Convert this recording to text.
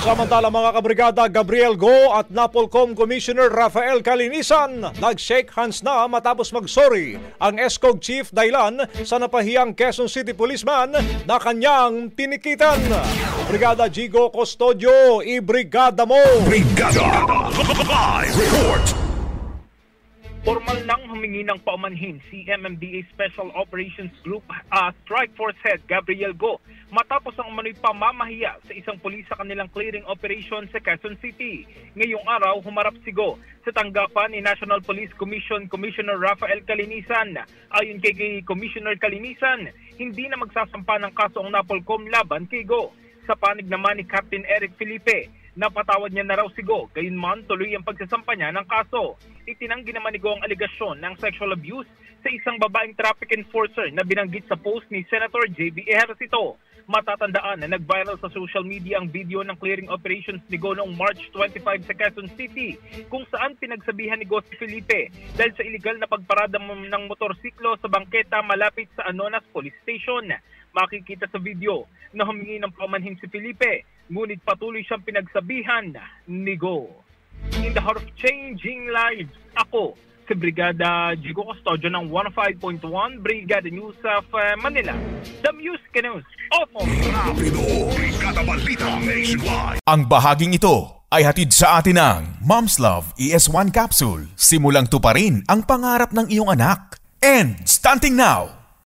Samantala mga kabrigada, Gabriel Go at Napolcom Commissioner Rafael Calinisan nag-shake hands na matapos mag-sorry ang ESCOG Chief dahilan sa napahiyang Quezon City policeman na kanyang tinikitan. Brigada Jigo Custodio, ibrigada mo! Brigada! Live report! Formal nang humingi ng paumanhin si MMDA Special Operations Group Strike Force Head Gabriel Go matapos ang umano'y pamamahiya sa isang pulis sa kanilang clearing operation sa Quezon City. Ngayong araw, humarap si Go sa tanggapan ni National Police Commission Commissioner Rafael Calinisan. Ayon kay Commissioner Calinisan, hindi na magsasampa ng kaso ang Napolcom laban kay Go. Sa panig naman ni Captain Eric Felipe, napatawad niya na raw si Go, gayunman tuloy ang pagsasampa niya ng kaso. Itinanggi naman ni Go ang aligasyon ng sexual abuse sa isang babaeng traffic enforcer na binanggit sa post ni Senator J.B. Ejercito. Matatandaan na nag-viral sa social media ang video ng clearing operations ni Go noong March 25 sa Quezon City, kung saan pinagsabihan ni Go si Felipe dahil sa illegal na pagparada ng motorsiklo sa bangketa malapit sa Anonas Police Station. Makikita sa video na humingi ng paumanhin si Felipe, ngunit patuloy siyang pinagsabihan ni Go. In the heart of changing lives, ako si Brigada Jigo Custodio ng 105.1 Brigada News of Manila. The Music News of Rapido! Brigada Balita Nationwide! Ang bahaging ito ay hatid sa atin ng Mom's Love ES1 Capsule. Simulang tuparin ang pangarap ng iyong anak. And stunting now!